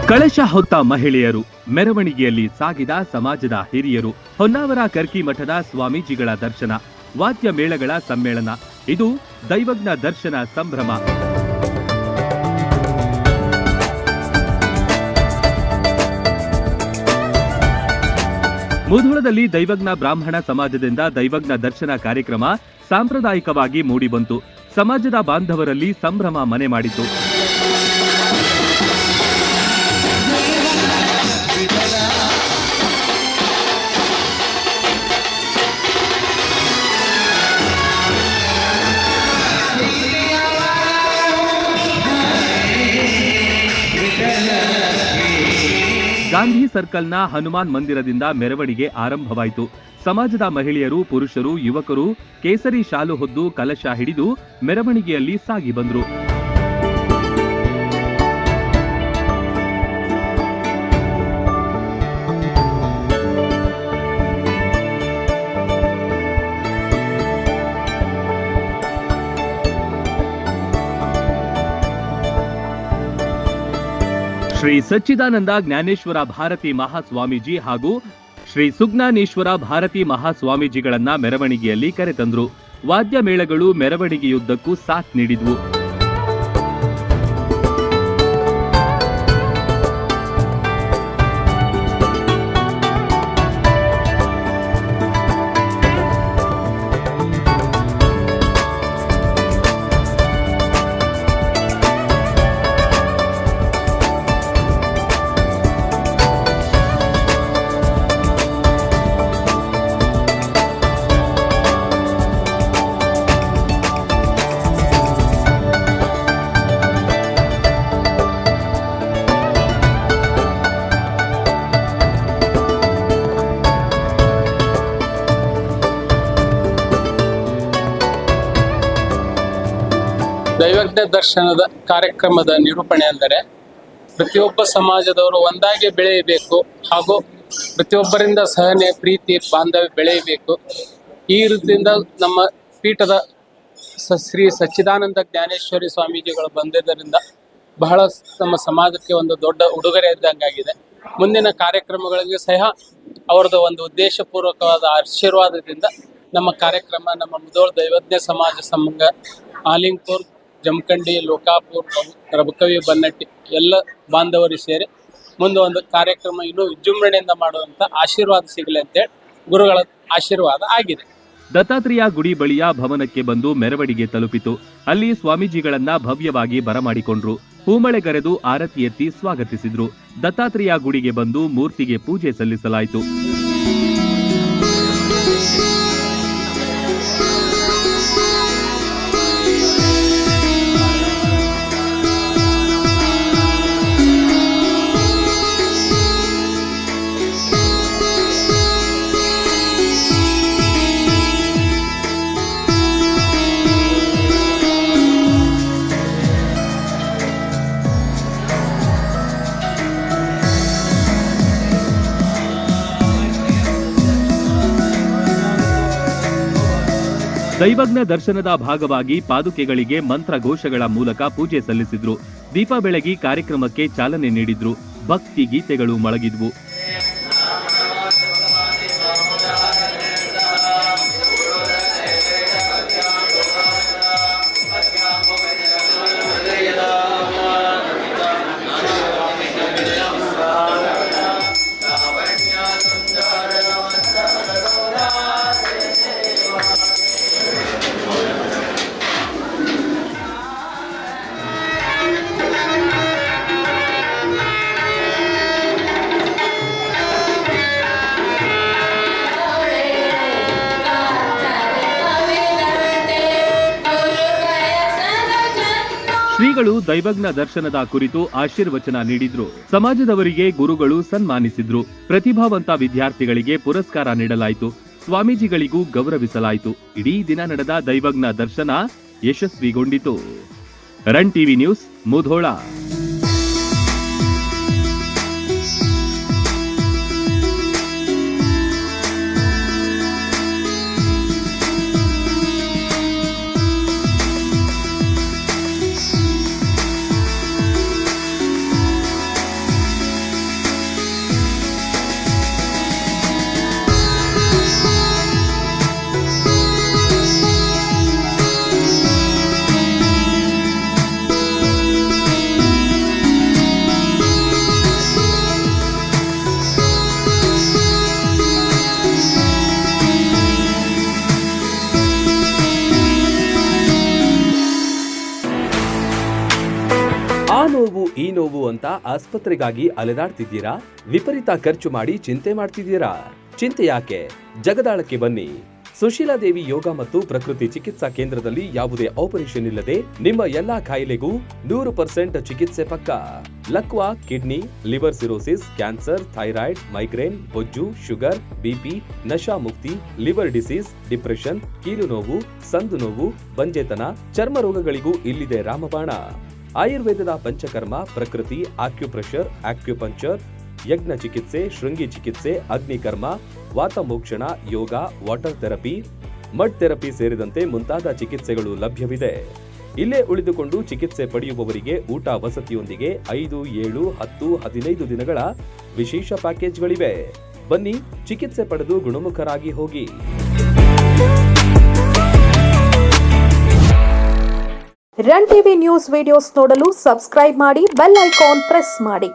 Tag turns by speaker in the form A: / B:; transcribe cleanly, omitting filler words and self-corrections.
A: ಕಳಶ ಹೊತ್ತ ಮಹಿಳೆಯರು, ಮೆರವಣಿಗೆಯಲ್ಲಿ ಸಾಗಿದ ಸಮಾಜದ ಹಿರಿಯರು, ಹೊನ್ನಾವರ ಕರ್ಕಿ ಮಠದ ಸ್ವಾಮೀಜಿಗಳ ದರ್ಶನ, ವಾದ್ಯ ಮೇಳಗಳ ಸಮ್ಮೇಳನ, ಇದು ದೈವಜ್ಞ ದರ್ಶನ ಸಂಭ್ರಮ. ಮುಧೋಳದಲ್ಲಿ ದೈವಜ್ಞ ಬ್ರಾಹ್ಮಣ ಸಮಾಜದಿಂದ ದೈವಜ್ಞ ದರ್ಶನ ಕಾರ್ಯಕ್ರಮ ಸಾಂಪ್ರದಾಯಿಕವಾಗಿ ಮೂಡಿಬಂತು. ಸಮಾಜದ ಬಾಂಧವರಲ್ಲಿ ಸಂಭ್ರಮ ಮನೆ ಮಾಡಿತು. ಗಾಂಧಿ ಸರ್ಕಲ್ನ ಹನುಮಾನ್ ಮಂದಿರದಿಂದ ಮೆರವಣಿಗೆ ಆರಂಭವಾಯಿತು. ಸಮಾಜದ ಮಹಿಳೆಯರು, ಪುರುಷರು, ಯುವಕರು ಕೇಸರಿ ಶಾಲು ಹೊದ್ದು ಕಲಶ ಹಿಡಿದು ಮೆರವಣಿಗೆಯಲ್ಲಿ ಸಾಗಿ ಬಂದರು. ಶ್ರೀ ಸಚ್ಚಿದಾನಂದ ಜ್ಞಾನೇಶ್ವರ ಭಾರತಿ ಮಹಾಸ್ವಾಮೀಜಿ ಹಾಗೂ ಶ್ರೀ ಸುಜ್ಞಾನೇಶ್ವರ ಭಾರತಿ ಮಹಾಸ್ವಾಮೀಜಿಗಳನ್ನ ಮೆರವಣಿಗೆಯಲ್ಲಿ ಕರೆತಂದ್ರು. ವಾದ್ಯ ಮೇಳಗಳು ಮೆರವಣಿಗೆಯುದ್ದಕ್ಕೂ ಸಾಥ್ ನೀಡಿದ್ವು.
B: ದೈವಜ್ಞ ದರ್ಶನದ ಕಾರ್ಯಕ್ರಮದ ನಿರೂಪಣೆ ಅಂದರೆ ಪ್ರತಿಯೊಬ್ಬ ಸಮಾಜದವರು ಒಂದಾಗಿ ಬೆಳೆಯಬೇಕು ಹಾಗೂ ಪ್ರತಿಯೊಬ್ಬರಿಂದ ಸಹನೆ, ಪ್ರೀತಿ, ಬಾಂಧವ್ಯ ಬೆಳೆಯಬೇಕು. ಈ ರೀತಿಯಿಂದ ನಮ್ಮ ಪೀಠದ ಶ್ರೀ ಸಚ್ಚಿದಾನಂದ ಜ್ಞಾನೇಶ್ವರಿ ಸ್ವಾಮೀಜಿಗಳು ಬಂದಿದ್ದರಿಂದ ಬಹಳ ನಮ್ಮ ಸಮಾಜಕ್ಕೆ ಒಂದು ದೊಡ್ಡ ಉಡುಗೊರೆ ಇದ್ದಂಗಾಗಿದೆ. ಮುಂದಿನ ಕಾರ್ಯಕ್ರಮಗಳಿಗೆ ಸಹ ಅವರದ್ದು ಒಂದು ಉದ್ದೇಶಪೂರ್ವಕವಾದ ಆಶೀರ್ವಾದದಿಂದ ನಮ್ಮ ಕಾರ್ಯಕ್ರಮ, ನಮ್ಮ ಮುಧೋಳ ದೈವಜ್ಞ ಸಮಾಜ ಸಂಘ, ಆಲಿಂಗ್ಪುರ್, ಜಮಖಂಡಿ, ಲೋಕಾಪುರ್, ರಬಕವಿ, ಬನ್ನಟ್ಟಿ ಎಲ್ಲ ಬಾಂಧವರು ಸೇರಿ ಮುಂದೆ ಒಂದು ಕಾರ್ಯಕ್ರಮ ಇನ್ನೂ ವಿಜೃಂಭಣೆಯಿಂದ ಮಾಡುವಂತ ಆಶೀರ್ವಾದ ಸಿಗಲಿ ಅಂತೇಳಿ ಗುರುಗಳ ಆಶೀರ್ವಾದ ಆಗಿದೆ.
A: ದತ್ತಾತ್ರೇಯ ಗುಡಿ ಬಳಿಯ ಭವನಕ್ಕೆ ಬಂದು ಮೆರವಣಿಗೆ ತಲುಪಿತು. ಅಲ್ಲಿ ಸ್ವಾಮೀಜಿಗಳನ್ನ ಭವ್ಯವಾಗಿ ಬರಮಾಡಿಕೊಂಡ್ರು. ಹೂಮಳೆಗರೆದು ಆರತಿ ಎತ್ತಿ ಸ್ವಾಗತಿಸಿದ್ರು. ದತ್ತಾತ್ರೇಯ ಗುಡಿಗೆ ಬಂದು ಮೂರ್ತಿಗೆ ಪೂಜೆ ಸಲ್ಲಿಸಲಾಯಿತು. ದೈವಜ್ಞ ದರ್ಶನದ ಭಾಗವಾಗಿ ಪಾದುಕೆಗಳಿಗೆ ಮಂತ್ರ ಘೋಷಗಳ ಮೂಲಕ ಪೂಜೆ ಸಲ್ಲಿಸಿದ್ರು. ದೀಪ ಬೆಳಗಿ ಕಾರ್ಯಕ್ರಮಕ್ಕೆ ಚಾಲನೆ ನೀಡಿದ್ರು. ಭಕ್ತಿ ಗೀತೆಗಳು ಮೊಳಗಿದ್ವು. ಶ್ರೀಗಳು ದೈವಜ್ಞ ದರ್ಶನದ ಕುರಿತು ಆಶೀರ್ವಚನ ನೀಡಿದ್ರು. ಸಮಾಜದವರಿಗೆ ಗುರುಗಳು ಸನ್ಮಾನಿಸಿದ್ರು. ಪ್ರತಿಭಾವಂತ ವಿದ್ಯಾರ್ಥಿಗಳಿಗೆ ಪುರಸ್ಕಾರ ನೀಡಲಾಯಿತು. ಸ್ವಾಮೀಜಿಗಳಿಗೂ ಗೌರವಿಸಲಾಯಿತು. ಇಡೀ ದಿನ ನಡೆದ ದೈವಜ್ಞ ದರ್ಶನ ಯಶಸ್ವಿಗೊಂಡಿತು. Run TV news, Mudhol.
C: ನೋವು ಈ ನೋವು ಅಂತ ಆಸ್ಪತ್ರೆಗಾಗಿ ಅಲೆದಾಡ್ತಿದ್ದೀರಾ? ವಿಪರೀತ ಖರ್ಚು ಮಾಡಿ ಚಿಂತೆ ಮಾಡ್ತಿದ್ದೀರಾ? ಚಿಂತೆ ಯಾಕೆ? ಜಗದಾಳಕ್ಕೆ ಬನ್ನಿ. ಸುಶೀಲಾ ದೇವಿ ಯೋಗ ಮತ್ತು ಪ್ರಕೃತಿ ಚಿಕಿತ್ಸಾ ಕೇಂದ್ರದಲ್ಲಿ ಯಾವುದೇ ಆಪರೇಷನ್ ಇಲ್ಲದೆ ನಿಮ್ಮ ಎಲ್ಲಾ ಕಾಯಿಲೆಗೂ 100% ಚಿಕಿತ್ಸೆ ಪಕ್ಕ. ಲಕ್ವಾ, kidney, liver cirrhosis, cancer, thyroid, migraine, ಬೊಜ್ಜು, ಶುಗರ್, ಬಿಪಿ, ನಶಾ ಮುಕ್ತಿ, ಲಿವರ್ ಡಿಸೀಸ್, ಡಿಪ್ರೆಷನ್, ಕೀಲು ನೋವು, ಸಂದು ನೋವು, ಬಂಜೆತನ, ಚರ್ಮ ರೋಗಗಳಿಗೂ ಇಲ್ಲಿದೆ ರಾಮಬಾಣ. ಆಯುರ್ವೇದದ ಪಂಚಕರ್ಮ, ಪ್ರಕೃತಿ, ಆಕ್ಯುಪ್ರೆಷರ್, ಆಕ್ಯುಪಂಕ್ಚರ್, ಯಜ್ಞ ಚಿಕಿತ್ಸೆ, ಶೃಂಗಿ ಚಿಕಿತ್ಸೆ, ಅಗ್ನಿಕರ್ಮ, ವಾತಮೋಕ್ಷಣ, ಯೋಗ, ವಾಟರ್ ಥೆರಪಿ, ಮಡ್ ಥೆರಪಿ ಸೇರಿದಂತೆ ಮುಂತಾದ ಚಿಕಿತ್ಸೆಗಳು ಲಭ್ಯವಿದೆ. ಇಲ್ಲೇ ಉಳಿದುಕೊಂಡು ಚಿಕಿತ್ಸೆ ಪಡೆಯುವವರಿಗೆ ಊಟ ವಸತಿಯೊಂದಿಗೆ 5, 7, 10, 15 ದಿನಗಳ ವಿಶೇಷ ಪ್ಯಾಕೇಜ್ಗಳಿವೆ. ಬನ್ನಿ, ಚಿಕಿತ್ಸೆ ಪಡೆದು ಗುಣಮುಖರಾಗಿ ಹೋಗಿ.
D: ರನ್ ಟಿವಿ ನ್ಯೂಸ್ ವಿಡಿಯೋಸ್ ನೋಡಲು ಸಬ್ಸ್ಕ್ರೈಬ್ ಮಾಡಿ, ಬೆಲ್ ಐಕಾನ್ ಪ್ರೆಸ್ ಮಾಡಿ.